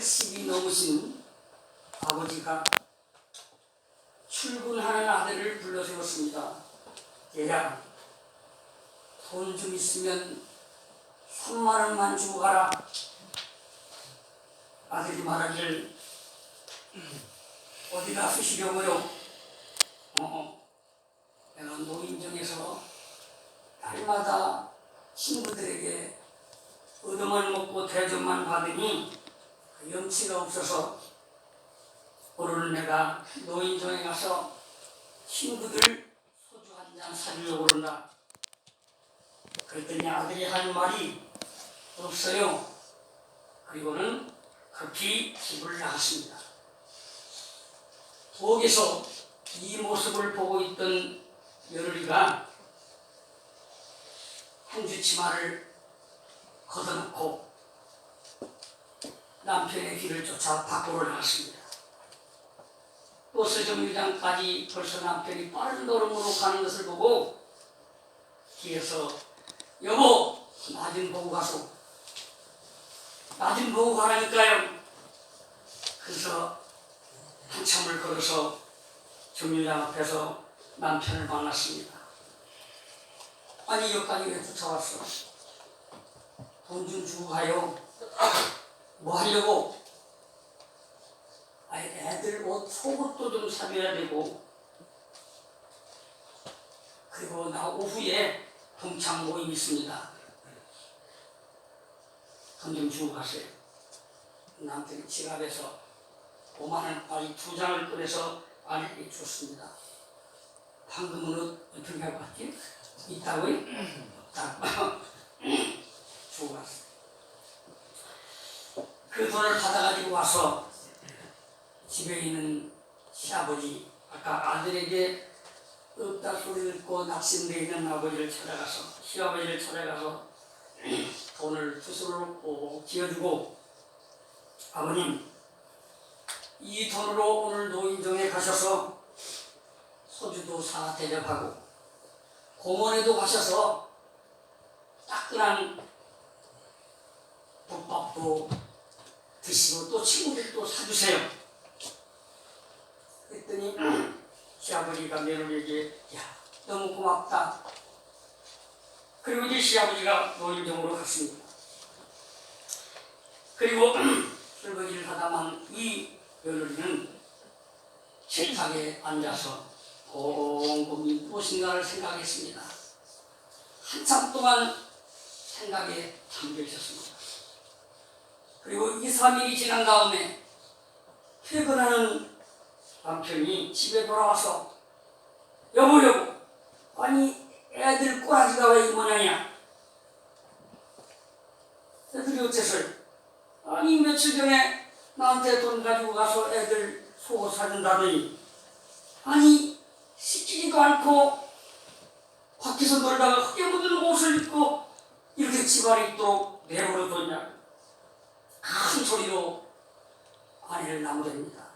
80이 넘으신 아버지가 출근하는 아들을 불러세웠습니다. 얘야, 돈 좀 있으면 3만 원만 주고 가라. 아들이 말하기를 어디다 쓰시려고요? 내가 노인정에서 날마다 친구들에게 얻어만 먹고 대접만 받으니 염치가 없어서 오늘 내가 노인정에 가서 친구들 소주 한 잔 사주려고 그런다. 그랬더니 아들이 한 말이 없어요. 그리고는 급히 집을 나갔습니다. 부엌에서 이 모습을 보고 있던 며느리가 한 주 치마를 걷어놓고 남편의 뒤를 쫓아 밖으로 나갔습니다. 버스 정류장까지 벌써 남편이 빠른 걸음으로 가는 것을 보고 뒤에서 여보, 나 좀 보고 가소. 나 좀 보고 가라니까요. 그래서 한참을 걸어서 정류장 앞에서 남편을 만났습니다. 아니, 여기까지 왜 쫓아왔어? 돈 좀 주고 가요. 뭐 하려고? 아니, 애들 옷, 속옷도 좀 사줘야 되고, 그리고 나 오후에 동창 모임 있습니다. 돈 좀 주고 가세요. 남편이 지갑에서 5만 원짜리 2장을 꺼내서 아내에게 줬습니다. 방금은 어떻게 할 것 같지? 있다고요? 없다. 주고 갔어요. 그 돈을 받아가지고 와서 집에 있는 시아버지, 아까 아들에게 없다 소리 듣고 낙심되어 있는 아버지를 찾아가서, 시아버지를 찾아가서 돈을 주스로 꼭 쥐어주고, 아버님, 이 돈으로 오늘 노인정에 가셔서 소주도 사 대접하고 공원에도 가셔서 따끈한 국밥도 드시고 또 친구들도 사주세요. 그랬더니 시아버지가 며느리에게 야, 너무 고맙다. 그리고 이제 시아버지가 노인정으로 갔습니다. 그리고 설거지를 하다만 이 며느리는 식탁에 앉아서 곰곰이 무엇인가를 생각했습니다. 한참 동안 생각에 잠겨 있었습니다. 그리고 2, 3일이 지난 다음에 퇴근하는 남편이 집에 돌아와서 여보, 아니 애들 꼬라지가 왜 이 모양이야? 애들이 어째서요? 아니 며칠 전에 나한테 돈 가지고 가서 애들 속옷 사준다더니 아니 씻기지도 않고 밖에서 놀다가 흙에 묻은 옷을 입고 이렇게 집 안에 있도록 내버려뒀냐. 큰 소리로 아내를 나무랍니다.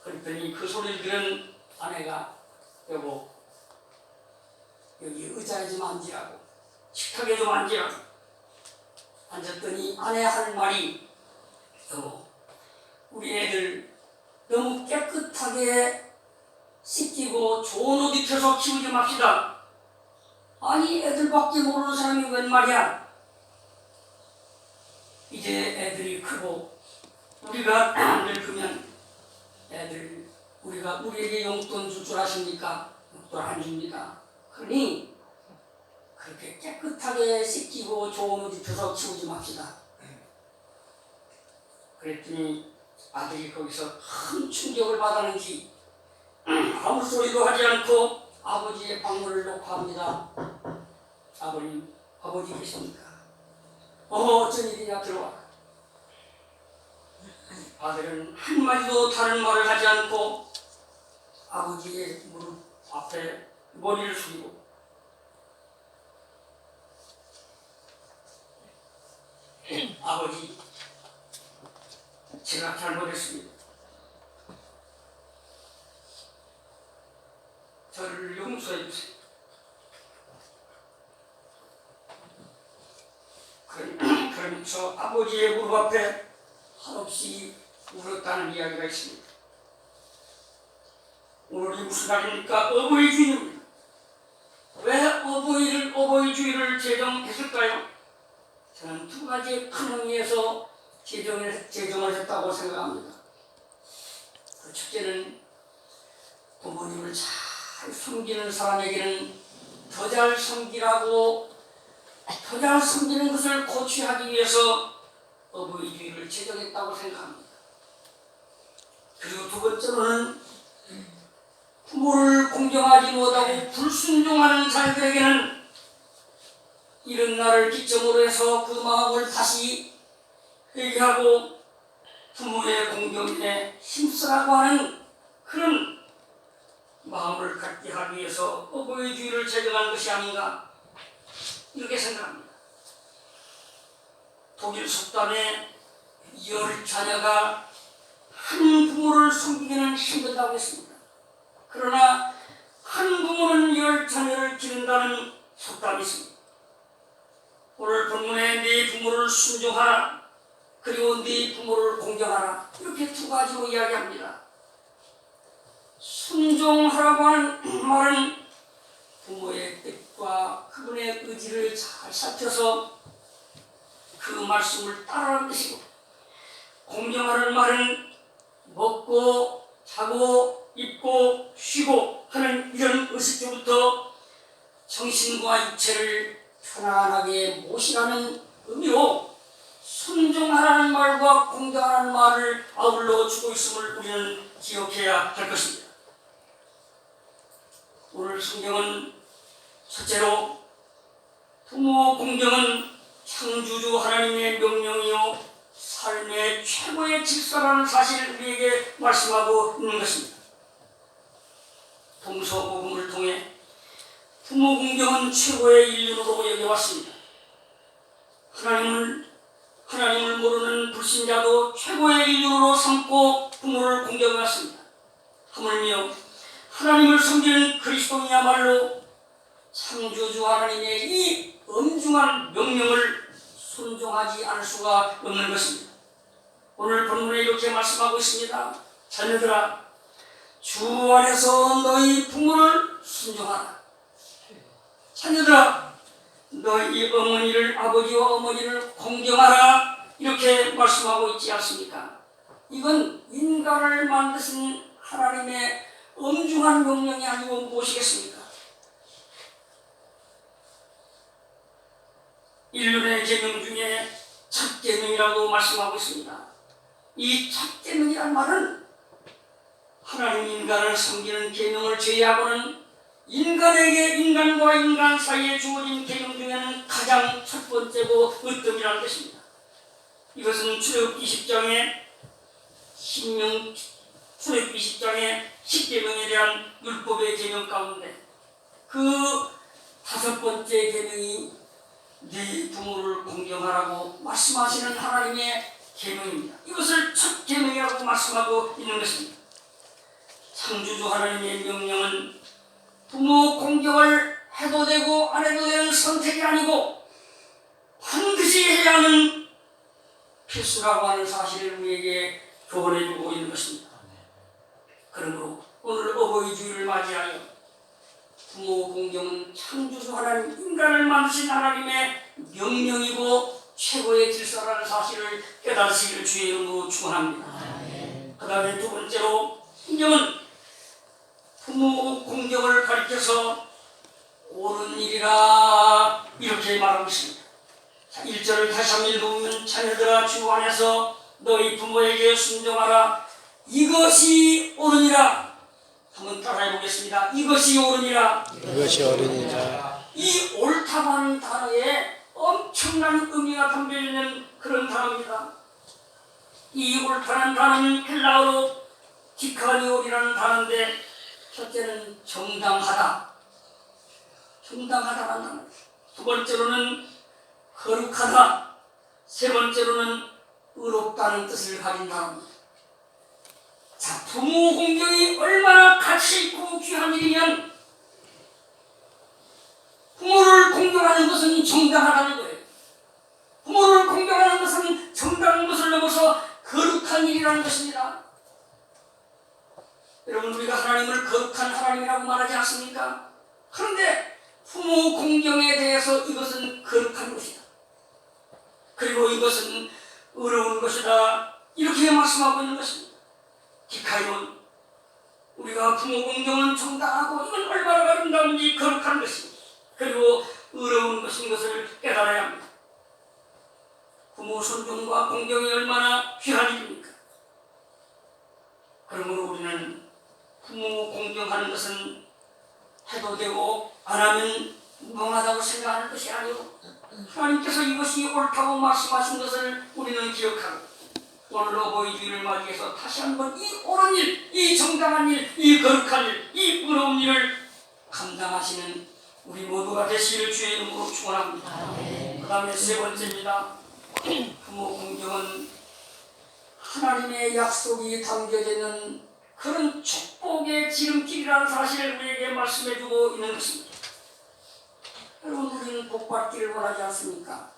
그랬더니 그 소리를 들은 아내가 여보, 여기 의자에 좀 앉으라고, 식탁에 좀 앉으라고. 앉았더니 아내 할 말이 여보, 우리 애들 너무 깨끗하게 씻기고 좋은 옷 입혀서 키우지 맙시다. 아니 애들밖에 모르는 사람이 웬 말이야. 이제 애들이 크고 우리가 늙으면 애들 우리에게 용돈 줄 줄 아십니까? 용돈 안 줍니다. 그러니 그렇게 깨끗하게 씻기고 좋은 옷 입혀서 키우지 맙시다. 그랬더니 아들이 거기서 큰 충격을 받았는지 아무 소리도 하지 않고 아버지의 방문을 녹화합니다. 아버님, 아버지 계십니까? 어쩐 일이냐, 들어와. 아들은 한마디도 다른 말을 하지 않고 아버지의 무릎 앞에 머리를 숙이고 아버지, 제가 잘못했습니다. 저를 용서해 주세요. 그러면서 아버지의 무릎 앞에 한없이 울었다는 이야기가 있습니다. 오늘이 무슨 날입니까? 어버이 주일입니다. 왜 어버이주의를 제정했을까요? 저는 두 가지 큰 의미에서 제정을 했다고 생각합니다. 그 첫째는 부모님을 잘 섬기는 사람에게는 더 잘 섬기는 것을 고취하기 위해서 어버이주의를 제정했다고 생각합니다. 그리고 두 번째로는 부모를 공경하지 못하고 불순종하는 자녀들에게는 이런 날을 기점으로 해서 그 마음을 다시 회개하고 부모의 공경에 힘쓰라고 하는 그런 마음을 갖게 하기 위해서 어버이주의를 제정한 것이 아닌가 이렇게 생각합니다. 독일 속담에 10자녀가 한 부모를 섬기기는 힘들다고 했습니다. 그러나 한 부모는 10자녀를 기른다는 속담이 있습니다. 오늘 본문에 네 부모를 순종하라, 그리고 네 부모를 공경하라, 이렇게 두 가지로 이야기합니다. 순종하라고 하는 말은 부모의 뜻과 그분의 의지를 잘 살펴서 그 말씀을 따르는 것이고, 공경하는 말은 먹고 자고 입고 쉬고 하는 이런 의식주부터 정신과 육체를 편안하게 모시라는 의미로 순종하라는 말과 공경하라는 말을 아울러 주고 있음을 우리는 기억해야 할 것입니다. 오늘 성경은 첫째로 부모 공경은 창조주 하나님의 명령이요 삶의 최고의 질서라는 사실을 우리에게 말씀하고 있는 것입니다. 동서복음을 통해 부모 공경은 최고의 인륜으로 여겨왔습니다. 하나님을 모르는 불신자도 최고의 인륜으로 삼고 부모를 공경해왔습니다. 하물며 하나님을 섬기는 그리스도인이야말로 창조주 하나님의 이 엄중한 명령을 순종하지 않을 수가 없는 것입니다. 오늘 본문에 이렇게 말씀하고 있습니다. 자녀들아, 주 안에서 너희 부모를 순종하라. 자녀들아, 너희 아버지와 어머니를 공경하라. 이렇게 말씀하고 있지 않습니까? 이건 인간을 만드신 하나님의 엄중한 명령이 아니고 무엇이겠습니까? 인륜의 계명 중에 첫 계명이라고 말씀하고 있습니다. 이 첫 계명이란 말은 하나님 인간을 섬기는 계명을 제외하고는 인간과 인간 사이에 주어진 계명 중에는 가장 첫 번째고 으뜸이라는 것입니다. 이것은 출애굽 20장의 10계명에 대한 율법의 계명 가운데 그 다섯 번째 계명이 네 부모를 공경하라고 말씀하시는 하나님의 계명입니다. 이것을 첫 계명이라고 말씀하고 있는 것입니다. 창조주 하나님의 명령은 부모 공경을 해도 되고 안 해도 되는 선택이 아니고 반드시 해야 하는 필수라고 하는 사실을 우리에게 교훈해주고 있는 것입니다. 그러므로 오늘 어버이주의를 맞이하여 부모 공경은 창조주 하나님, 인간을 만드신 하나님의 명령이고 최고의 질서라는 사실을 깨달으시기를 주의 이름으로 축원합니다. 그 다음에 두 번째로 성경은 부모 공경을 가리켜서 옳은 일이라 이렇게 말하고 있습니다. 1절을 다시 한번 읽어보면 자녀들아 주 안에서 너희 부모에게 순종하라. 이것이 옳으니라. 한번 따라해 보겠습니다. 이것이 옳으니라. 이것이 옳으니라. 이 옳다는 단어에 엄청난 의미가 담겨있는 그런 단어입니다. 이 옳다는 단어는 헬라어로 디카니올이라는 단어인데, 첫째는 정당하다라는 단어, 두 번째로는 거룩하다, 세 번째로는 의롭다는 뜻을 가진 단어입니다. 자, 부모 공경이 얼마나 가치 있고 귀한 일이면 부모를 공경하는 것은 정당하다는 거예요. 부모를 공경하는 것은 정당한 것을 넘어서 거룩한 일이라는 것입니다. 여러분, 우리가 하나님을 거룩한 하나님이라고 말하지 않습니까? 그런데 부모 공경에 대해서 이것은 거룩한 것이다. 그리고 이것은 어려운 것이다. 이렇게 말씀하고 있는 것입니다. 기카이온, 우리가 부모 공경은 정당하고 이건 얼마나 아름다운지 거룩한 것입니다. 그리고 어려운 것인 것을 깨달아야 합니다. 부모 존중과 공경이 얼마나 귀한 일입니까? 그러므로 우리는 부모 공경하는 것은 해도 되고 안 하면 무방하다고 생각하는 것이 아니고 하나님께서 이것이 옳다고 말씀하신 것을 우리는 기억하고 오늘 어버이주일을 맞이해서 다시 한번 이 옳은 일, 이 정당한 일, 이 거룩한 일, 이 의로운 일을 감당하시는 우리 모두가 되시기를 주의 이름으로 축원합니다. 그 다음에 세 번째입니다. 부모 공경은 하나님의 약속이 담겨져 있는 그런 축복의 지름길이라는 사실을 우리에게 말씀해주고 있는 것입니다. 여러분, 우리는 복 받기를 원하지 않습니까?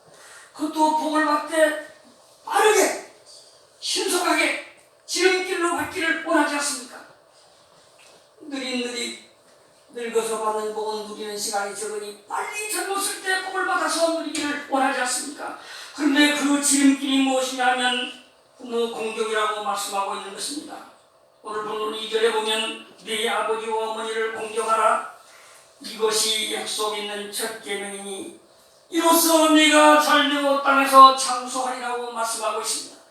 그것도 복을 받되 빠르게 신속하게 지름길로 받기를 원하지 않습니까? 느릿느릿 늙어서 받는 복은 누리는 시간이 적으니 빨리 젊었을 때 복을 받아서 누리기를 원하지 않습니까? 그런데 그 지름길이 무엇이냐면 부모 공경이라고 말씀하고 있는 것입니다. 오늘 본문 2절에 보면 네 아버지와 어머니를 공경하라. 이것이 약속 있는 첫 계명이니 이로써 네가 잘되고 땅에서 장수하리라고 말씀하고 있습니다.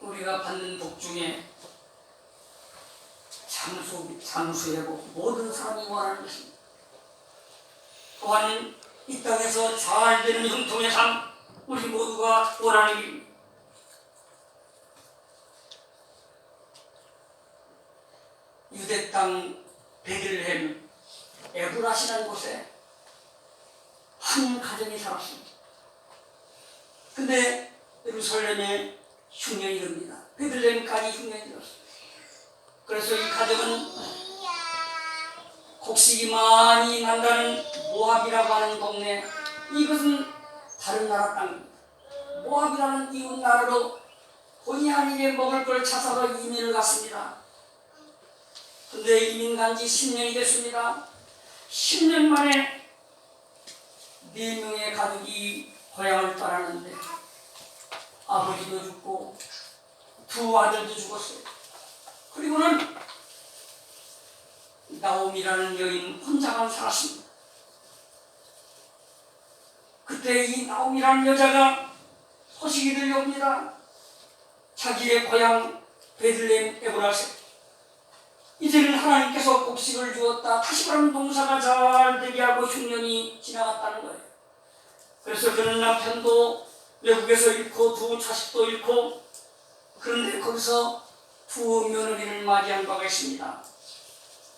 우리가 받는 복 중에 장수회복, 모든 사람이 원하는 것입니다. 또한 이 땅에서 잘되는 형통의 삶, 우리 모두가 원하는 일입니다. 유대 땅 베들레헴 에브라시라는 곳에 한 가정이 살았습니다. 근데 예루살렘에 흉년이 듭니다. 베들레헴까지 흉년이 들었습니다. 그래서 이 가정은 곡식이 많이 난다는 모압이라고 하는 동네, 이것은 다른 나라 땅입니다. 모압이라는 이웃 나라로 본의 아니게 먹을 걸 찾아서 이민을 갔습니다. 근데 이민 간 지 10년이 됐습니다. 10년 만에 4명의 가족이 고향을 떠나는데 아버지도 죽고 두 아들도 죽었어요. 그리고는 나옴이라는 여인 혼자만 살았습니다. 그때 이 나옴이라는 여자가 소식이 들려옵니다. 자기의 고향 베들레헴 에브라세, 이제는 하나님께서 곡식을 주었다. 다시 말하면 농사가 잘 되게 하고 흉년이 지나갔다는 거예요. 그래서 그는 남편도 외국에서 잃고 두 자식도 잃고, 그런데 거기서 두 며느리를 맞이한 바가 있습니다.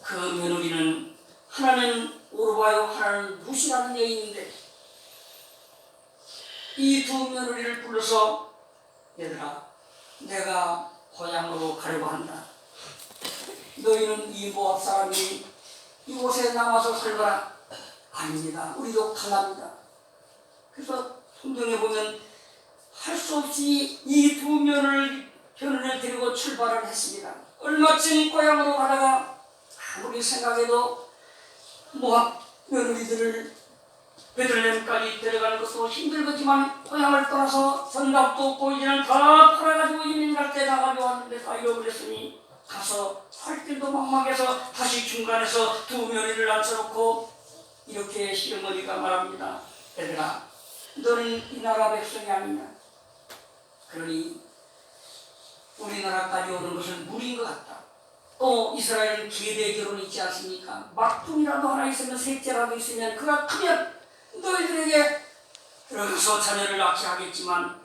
그 며느리는 하나는 오르바요, 하나는 루시라는 여인인데 이 두 며느리를 불러서 얘들아, 내가 고향으로 가려고 한다. 너희는 이 모압 사람이 이곳에 남아서 살거라. 아닙니다. 우리도 갈랍니다. 그래서 성경에 보면 할 수 없이 이 두 며느리를 데리고 출발을 했습니다. 얼마쯤 고향으로 가다가 아무리 생각해도 모압 며느리들을 베들레헴까지 데려가는 것도 힘들겠지만 고향을 떠나서 전답도 없고 이제는 다 팔아가지고 이민 갈 때 나가려 왔는데 다 잃어버렸으니 가서 살 길도 막막해서 다시 중간에서 두 며느리를 앉혀놓고 이렇게 시어머니가 말합니다. 얘들아, 너는 이 나라 백성이 아니냐? 그러니 우리나라까지 오는 것은 무리인 것 같다. 또 이스라엘은 계대 결혼이 있지 않습니까? 막둥이라도 하나 있으면 셋째라도 있으면 그가 크면 너희들에게 들어가서 자녀를 낳게 하겠지만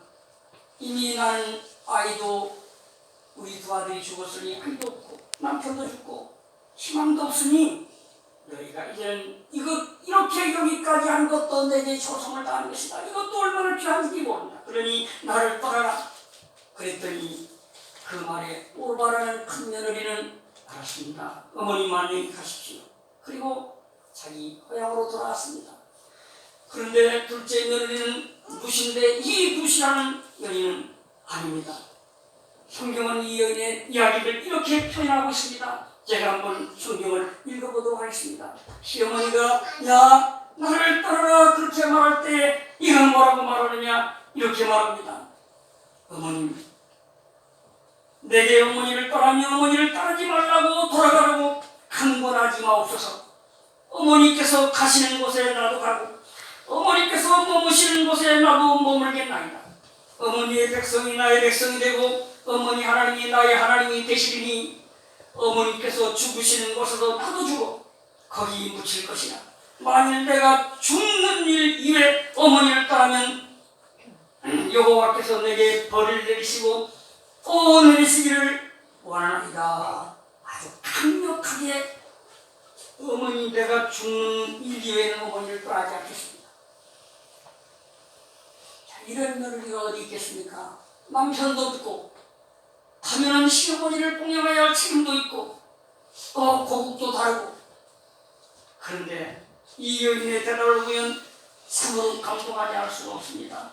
이미 나는 아이도 우리 두 아들이 죽었으니 아이도 없고 남편도 죽고 희망도 없으니 너희가 이제는 이렇게 여기까지 한 것도 내게 조성을 다하는 것이다. 이것도 얼마나 귀한지 모른다. 그러니 나를 떠나라. 그랬더니 그 말에 오르바라는 큰 며느리는 알았습니다. 어머님 안녕히 가십시오. 그리고 자기 고향으로 돌아갔습니다. 그런데 둘째 며느리는 무신데 이 무시라는 여인은 아닙니다. 성경은 이 여인의 이야기를 이렇게 표현하고 있습니다. 제가 한번 성경을 읽어보도록 하겠습니다. 시어머니가 야 나를 따르라 그렇게 말할 때 이건 뭐라고 말하느냐 이렇게 말합니다. 어머님 내게 어머니를 떠나며 어머니를 따르지 말라고 돌아가라고 강권하지 마옵소서. 어머니께서 가시는 곳에 나도 가고 어머니께서 머무시는 곳에 나도 머물겠나이다. 어머니의 백성이 나의 백성이 되고 어머니 하나님이 나의 하나님이 되시리니 어머니께서 죽으시는 곳에도 나도 죽어 거기 묻힐 것이다. 만일 내가 죽는 일 이외에 어머니를 따르면 여호와께서 내게 벌을 내리시고 또 내리시기를 원하나이다. 아주 강력하게 어머니 내가 죽는 일 이외에는 어머니를 떠나지 않겠습니다. 자, 이런 며느리가 어디 있겠습니까? 남편도 없고 하면은 시어머니를 봉양해야 할 책임도 있고 또 고국도 다르고. 그런데 이 여인의 대답을 보면 참으로 감동하지 않을 수가 없습니다.